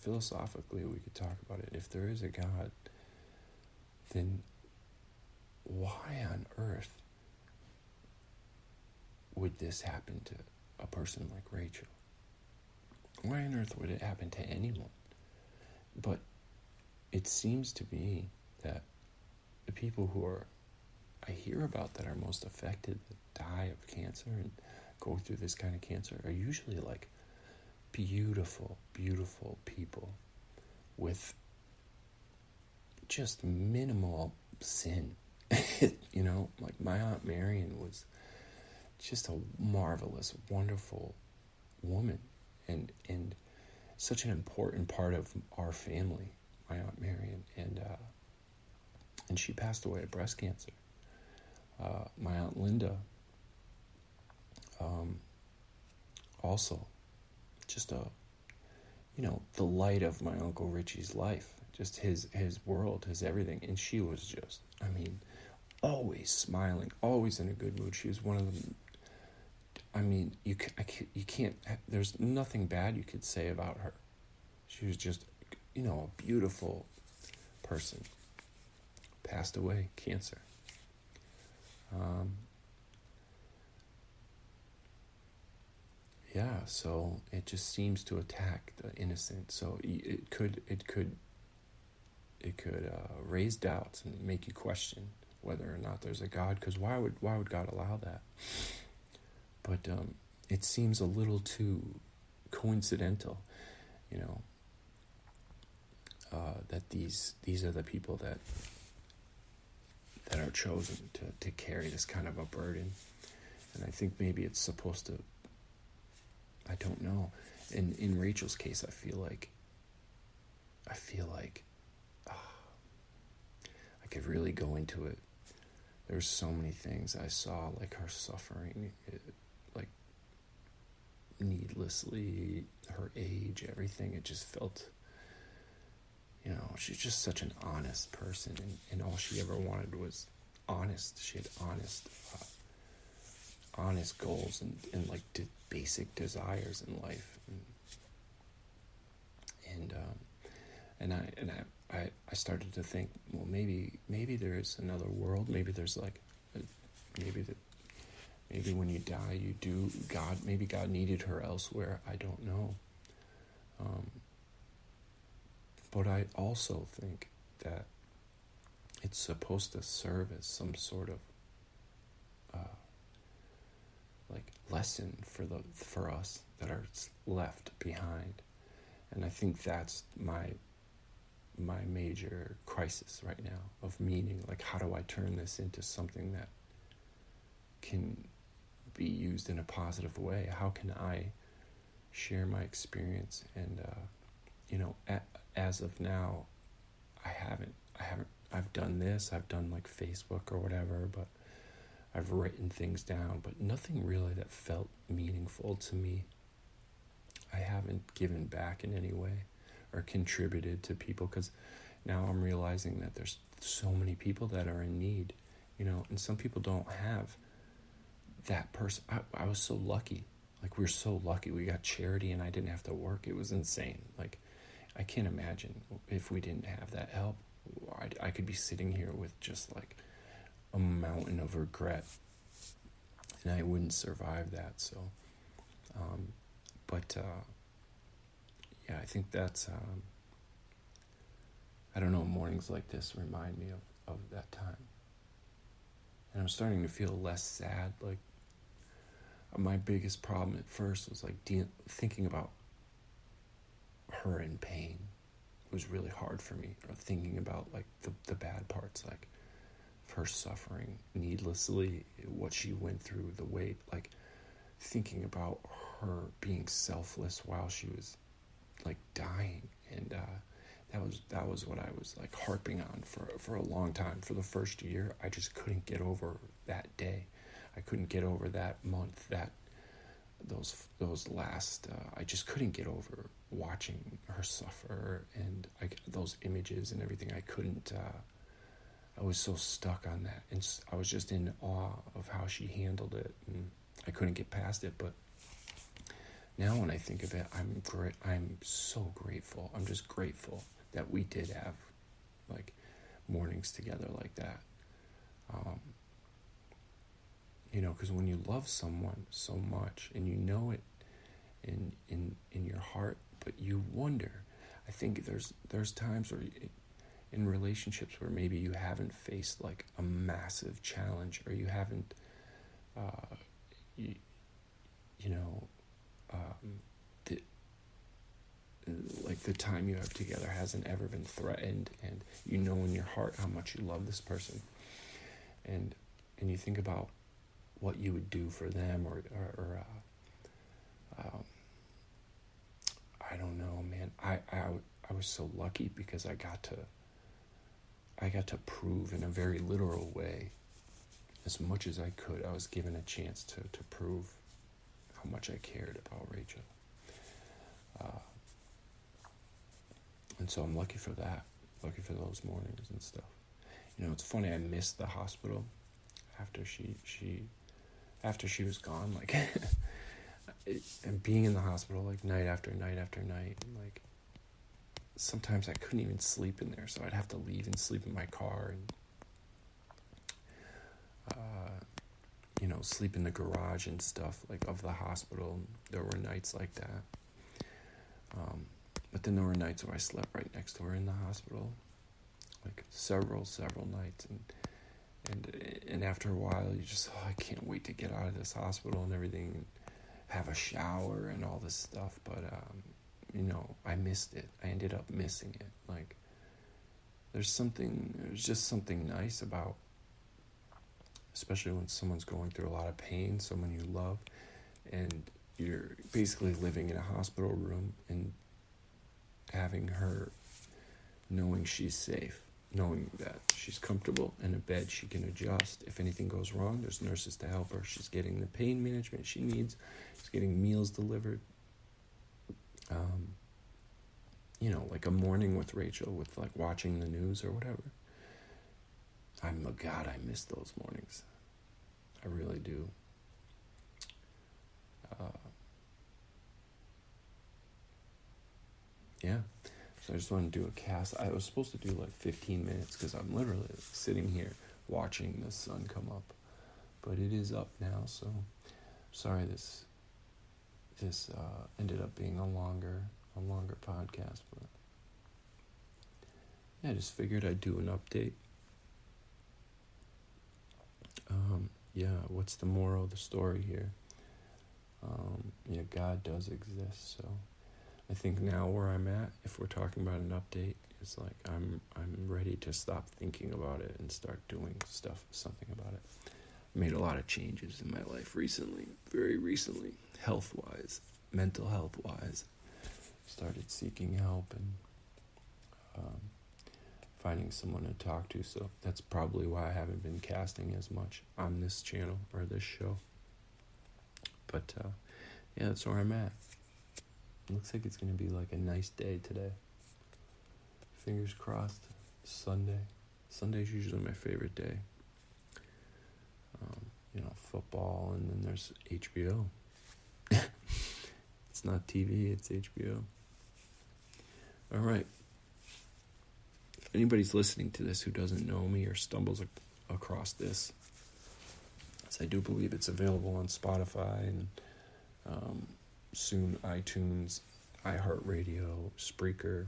philosophically, we could talk about it. If there is a God, then why on earth would this happen to a person like Rachel? Why on earth would it happen to anyone? But it seems to me that the people I hear about that are most affected, that die of cancer and go through this kind of cancer, are usually like beautiful, beautiful people with just minimal sin. Like my Aunt Marion was just a marvelous, wonderful woman, and such an important part of our family, my Aunt Marion, and she passed away of breast cancer. My Aunt Linda, also, just the light of my Uncle Richie's life, just his world, his everything, and she was just, always smiling, always in a good mood. She was one of them. You can't. There's nothing bad you could say about her. She was just, a beautiful person. Passed away, cancer. So it just seems to attack the innocent. So it could raise doubts and make you question whether or not there's a God. Because why would God allow that? But it seems a little too coincidental, that these are the people that are chosen to carry this kind of a burden. And I think maybe it's supposed to, I don't know. In Rachel's case, I feel like I could really go into it. There's so many things I saw, like her suffering, like needlessly, her age, everything. It just felt, she's just such an honest person, and all she ever wanted was honest. She had honest goals and like basic desires in life, and I started to think, well, maybe there is another world. Maybe there's maybe when you die, you do God. Maybe God needed her elsewhere. I don't know. But I also think that it's supposed to serve as some sort of lesson for us that are left behind. And I think that's my major crisis right now of meaning. Like, how do I turn this into something that can be used in a positive way? How can I share my experience? And as of now, I've done this. I've done like Facebook or whatever, but I've written things down, but nothing really that felt meaningful to me. I haven't given back in any way or contributed to people, because now I'm realizing that there's so many people that are in need, and some people don't have that person. I was so lucky. Like, we were so lucky. We got charity and I didn't have to work. It was insane. Like, I can't imagine if we didn't have that help. I could be sitting here with just like a mountain of regret, and I wouldn't survive that. So, I think that's, I don't know, mornings like this remind me of that time. And I'm starting to feel less sad. Like, my biggest problem at first was like thinking about her in pain. It was really hard for me, or thinking about like the bad parts, like her suffering needlessly, what she went through, the weight, like thinking about her being selfless while she was like dying. And that was what I was like harping on for a long time. For the first year, I just couldn't get over that day. I couldn't get over that month, those last, I just couldn't get over watching her suffer, and those images and everything. I couldn't, I was so stuck on that, and I was just in awe of how she handled it, and I couldn't get past it. But now when I think of it, I'm so grateful I'm just grateful that we did have like mornings together like that. Because when you love someone so much and you know it in your heart, but you wonder, I think there's times where in relationships where maybe you haven't faced like a massive challenge, or you haven't, the time you have together hasn't ever been threatened, and you know in your heart how much you love this person, and you think about what you would do for them, or I don't know, man. I was so lucky because I got to prove in a very literal way, as much as I could. I was given a chance to prove how much I cared about Rachel. And so I'm lucky for that, lucky for those mornings and stuff. It's funny, I missed the hospital after she was gone, like, and being in the hospital, like, night after night after night, and, like, sometimes I couldn't even sleep in there, so I'd have to leave and sleep in my car, and, sleep in the garage and stuff, like, of the hospital. There were nights like that. But then there were nights where I slept right next to her in the hospital, like several nights, and after a while you just, I can't wait to get out of this hospital and everything, and have a shower and all this stuff. But I missed it. I ended up missing it. Like, there's just something nice about, especially when someone's going through a lot of pain, someone you love, and you're basically living in a hospital room and having her, knowing she's safe, knowing that she's comfortable in a bed, she can adjust. If anything goes wrong, there's nurses to help her. She's getting the pain management she needs. She's getting meals delivered. Like a morning with Rachel, with like watching the news or whatever. I miss those mornings. I really do. Yeah. So I just want to do a cast. I was supposed to do like 15 minutes because I'm literally sitting here watching the sun come up. But it is up now, so sorry this ended up being a longer podcast. But yeah, I just figured I'd do an update. What's the moral of the story here? God does exist, so I think now where I'm at, if we're talking about an update, it's like I'm ready to stop thinking about it and start doing something about it. I made a lot of changes in my life recently, very recently, health-wise, mental health-wise. Started seeking help and finding someone to talk to, so that's probably why I haven't been casting as much on this channel or this show. But that's where I'm at. Looks like it's going to be like a nice day today. Fingers crossed. Sunday. Sunday's usually my favorite day. Football, and then there's HBO. It's not TV, it's HBO. All right. If anybody's listening to this who doesn't know me or stumbles across this, I do believe it's available on Spotify and soon iTunes, iHeartRadio, Spreaker.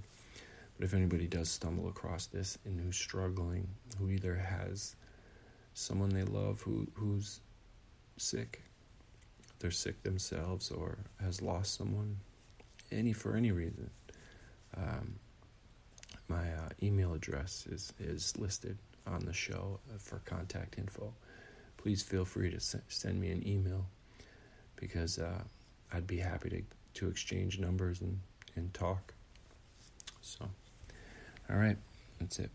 But if anybody does stumble across this and who's struggling, who either has someone they love who's sick, they're sick themselves, or has lost someone, for any reason, my email address is listed on the show for contact info. Please feel free to send me an email, because I'd be happy to exchange numbers and talk. So, all right, that's it.